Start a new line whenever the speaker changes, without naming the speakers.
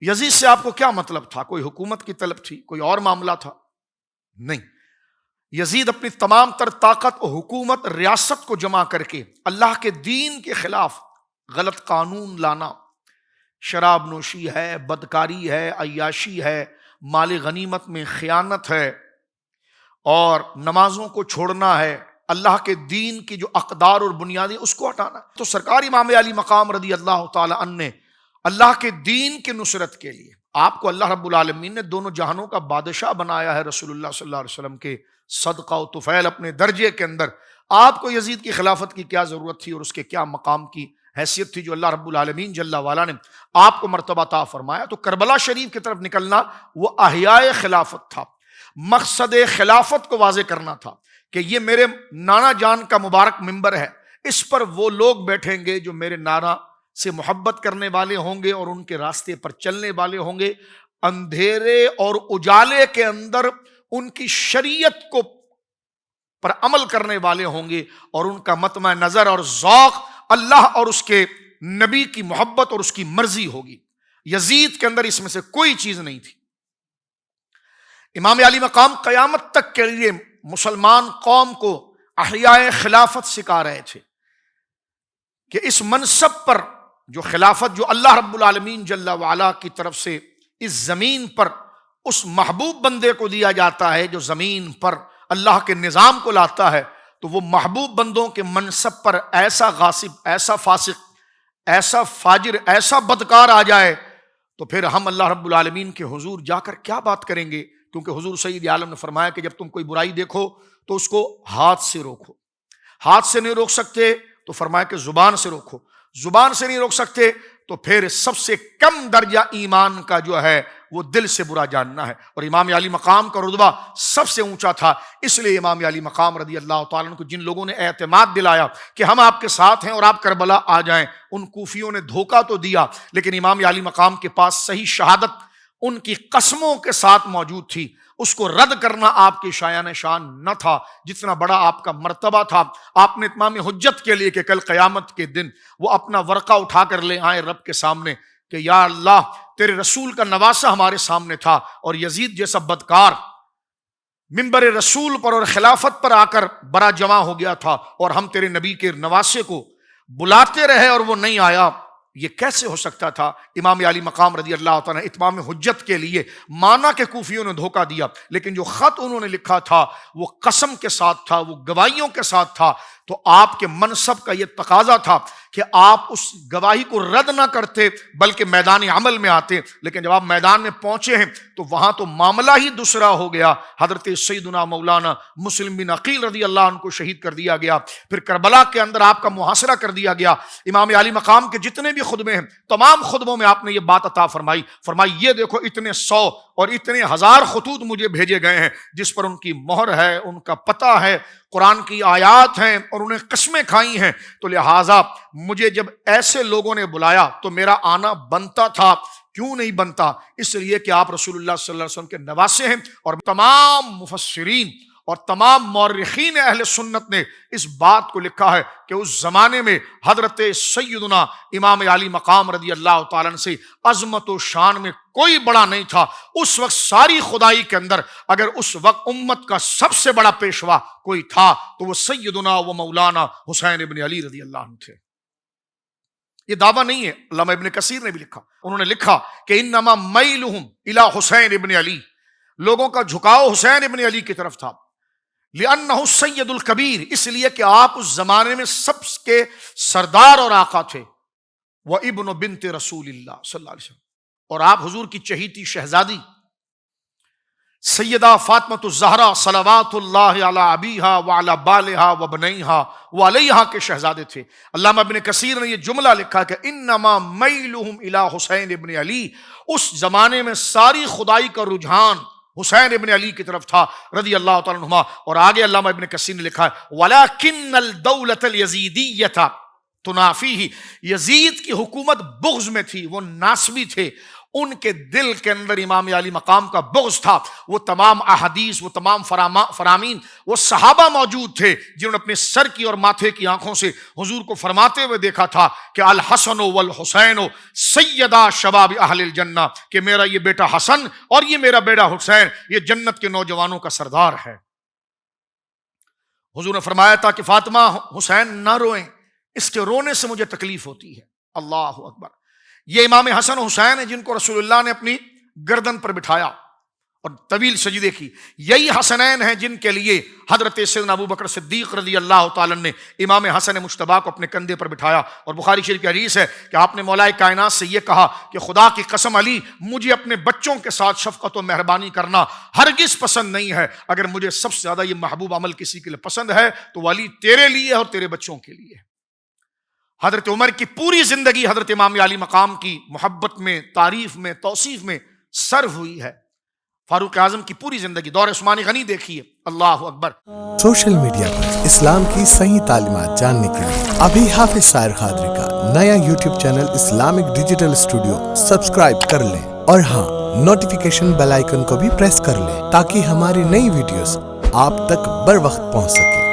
یزید سے آپ کو کیا مطلب تھا؟ کوئی حکومت کی طلب تھی؟ کوئی اور معاملہ تھا؟ نہیں، یزید اپنی تمام تر طاقت و حکومت ریاست کو جمع کر کے اللہ کے دین کے خلاف غلط قانون لانا، شراب نوشی ہے، بدکاری ہے، عیاشی ہے، مال غنیمت میں خیانت ہے، اور نمازوں کو چھوڑنا ہے، اللہ کے دین کی جو اقدار اور بنیادیں اس کو ہٹانا۔ تو سرکار امام علی مقام رضی اللہ تعالی عنہ نے اللہ کے دین کی نصرت کے لیے آپ کو اللہ رب العالمین نے دونوں جہانوں کا بادشاہ بنایا ہے۔ رسول اللہ صلی اللہ علیہ وسلم کے صدقہ و طفیل اپنے درجے کے اندر آپ کو یزید کی خلافت کی کیا ضرورت تھی اور اس کے کیا مقام کی حیثیت تھی جو اللہ رب العالمین جل وعلا نے آپ کو مرتبہ عطا فرمایا۔ تو کربلا شریف کی طرف نکلنا وہ احیاء خلافت تھا، مقصد خلافت کو واضح کرنا تھا کہ یہ میرے نانا جان کا مبارک منبر ہے، اس پر وہ لوگ بیٹھیں گے جو میرے نانا سے محبت کرنے والے ہوں گے اور ان کے راستے پر چلنے والے ہوں گے، اندھیرے اور اجالے کے اندر ان کی شریعت کو پر عمل کرنے والے ہوں گے، اور ان کا مطمع نظر اور ذوق اللہ اور اس کے نبی کی محبت اور اس کی مرضی ہوگی۔ یزید کے اندر اس میں سے کوئی چیز نہیں تھی۔ امام علی مقام قیامت تک کے لیے مسلمان قوم کو احیاء خلافت سکھا رہے تھے کہ اس منصب پر جو خلافت جو اللہ رب العالمین جل وعلا کی طرف سے اس زمین پر اس محبوب بندے کو دیا جاتا ہے جو زمین پر اللہ کے نظام کو لاتا ہے، تو وہ محبوب بندوں کے منصب پر ایسا غاصب، ایسا فاسق، ایسا فاجر، ایسا بدکار آ جائے تو پھر ہم اللہ رب العالمین کے حضور جا کر کیا بات کریں گے؟ کیونکہ حضور سید عالم نے فرمایا کہ جب تم کوئی برائی دیکھو تو اس کو ہاتھ سے روکو، ہاتھ سے نہیں روک سکتے تو فرمایا کہ زبان سے روکو، زبان سے نہیں روک سکتے تو پھر سب سے کم درجہ ایمان کا جو ہے وہ دل سے برا جاننا ہے۔ اور امام علی مقام کا رتبہ سب سے اونچا تھا، اس لیے امام علی مقام رضی اللہ تعالیٰ عنہ کو جن لوگوں نے اعتماد دلایا کہ ہم آپ کے ساتھ ہیں اور آپ کربلا آ جائیں، ان کوفیوں نے دھوکہ تو دیا، لیکن امام علی مقام کے پاس صحیح شہادت ان کی قسموں کے ساتھ موجود تھی، اس کو رد کرنا آپ کی شایان شان نہ تھا۔ جتنا بڑا آپ کا مرتبہ تھا، آپ نے اتمام حجت کے لیے کہ کل قیامت کے دن وہ اپنا ورقہ اٹھا کر لے آئے رب کے سامنے کہ یا اللہ تیرے رسول کا نواسہ ہمارے سامنے تھا، اور یزید جیسا بدکار منبر رسول پر اور خلافت پر آ کر بڑا جمع ہو گیا تھا، اور ہم تیرے نبی کے نواسے کو بلاتے رہے اور وہ نہیں آیا، یہ کیسے ہو سکتا تھا؟ امام علی مقام رضی اللہ تعالیٰ نے اتمام حجت کے لیے مانا کہ کوفیوں نے دھوکہ دیا، لیکن جو خط انہوں نے لکھا تھا وہ قسم کے ساتھ تھا، وہ گواہیوں کے ساتھ تھا، تو آپ کے منصب کا یہ تقاضا تھا کہ آپ اس گواہی کو رد نہ کرتے بلکہ میدان عمل میں آتے، لیکن جب آپ میدان میں پہنچے ہیں تو وہاں تو معاملہ ہی دوسرا ہو گیا۔ حضرت سیدنا مولانا مسلم بن عقیل رضی اللہ عنہ کو شہید کر دیا گیا، پھر کربلا کے اندر آپ کا محاصرہ کر دیا گیا۔ امام علی مقام کے جتنے بھی خطبے ہیں تمام خطبوں میں آپ نے یہ بات عطا فرمائی، یہ دیکھو اتنے 100 اور اتنے 1000 خطوط مجھے بھیجے گئے ہیں جس پر ان کی مہر ہے، ان کا پتہ ہے، قرآن کی آیات ہیں، اور انہیں قسمیں کھائی ہیں، تو لہٰذا مجھے جب ایسے لوگوں نے بلایا تو میرا آنا بنتا تھا۔ کیوں نہیں بنتا؟ اس لیے کہ آپ رسول اللہ صلی اللہ علیہ وسلم کے نواسے ہیں، اور تمام مفسرین اور تمام مورخین اہل سنت نے اس بات کو لکھا ہے کہ اس زمانے میں حضرت سیدنا امام علی مقام رضی اللہ تعالیٰ عنہ سے عظمت و شان میں کوئی بڑا نہیں تھا۔ اس وقت ساری خدائی کے اندر اگر اس وقت امت کا سب سے بڑا پیشوا کوئی تھا تو وہ سیدنا و مولانا حسین ابن علی رضی اللہ عنہ تھے۔ یہ دعویٰ نہیں ہے، علامہ ابن کثیر نے بھی لکھا، انہوں نے لکھا کہ انما میلہم الی حسین ابن علی، لوگوں کا جھکاؤ حسین ابن علی کی طرف تھا، لأنہ السید الکبیر، اس لیے کہ آپ اس زمانے میں سب کے سردار اور آقا تھے، وابن بنت رسول اللہ صلی اللہ علیہ وسلم، اور آپ حضور کی چہیتی شہزادی سیدہ فاطمۃ الزہرا صلوات اللہ علی ابیہا وعلی بالہا وبنیہا وعلیہا کے شہزادے تھے۔ علامہ ابن کثیر نے یہ جملہ لکھا کہ انما میلہم الی حسین ابن علی، اس زمانے میں ساری خدائی کا رجحان حسین ابن علی کی طرف تھا رضی اللہ تعالیٰ عنہما۔ اور آگے علامہ ابن کثیر نے لکھا ہے وَلَكِنَّ الدَّوْلَةَ الْيَزِيدِيَّةَ تنافیہ، یزید کی حکومت بغض میں تھی، وہ ناسبی تھے، ان کے دل کے اندر امام علی مقام کا بغض تھا. وہ تمام احادیث، وہ تمام فرامین، وہ صحابہ موجود تھے جنہوں نے اپنے سر کی اور ماتھے کی آنکھوں سے حضور کو فرماتے ہوئے دیکھا تھا کہ الحسن والحسین سیدا شباب اہل الجنہ، کہ میرا یہ بیٹا حسن اور یہ میرا بیٹا حسین یہ جنت کے نوجوانوں کا سردار ہے. حضور نے فرمایا تھا کہ فاطمہ حسین نہ روئیں، اس کے رونے سے مجھے تکلیف ہوتی ہے. اللہ اکبر. یہ امام حسن حسین ہیں جن کو رسول اللہ نے اپنی گردن پر بٹھایا اور طویل سجدے کی. یہی حسنین ہیں جن کے لیے حضرت سیدنا ابو بکر صدیق رضی اللہ تعالیٰ نے امام حسن مجتبیٰ کو اپنے کندھے پر بٹھایا. اور بخاری شریف کی حدیث ہے کہ آپ نے مولا کائنات سے یہ کہا کہ خدا کی قسم علی، مجھے اپنے بچوں کے ساتھ شفقت و مہربانی کرنا ہرگز پسند نہیں ہے. اگر مجھے سب سے زیادہ یہ محبوب عمل کسی کے لیے پسند ہے تو وہ علی تیرے لیے اور تیرے بچوں کے لیے. حضرت عمر کی پوری زندگی حضرت امام علی مقام کی محبت میں، تعریف میں، توصیف میں صرف ہوئی ہے. فاروق اعظم کی پوری زندگی دور عثمانی غنی دیکھیے. اللہ اکبر.
سوشل میڈیا پر اسلام کی صحیح تعلیمات جاننے کے لیے ابھی حافظ سائر قادری کا نیا YouTube channel Islamic digital studio subscribe کر لیں، اور ہاں نوٹیفیکیشن بیل آئیکن کو بھی پریس کر لیں تاکہ ہماری نئی ویڈیوز آپ تک بر وقت پہنچ سکے.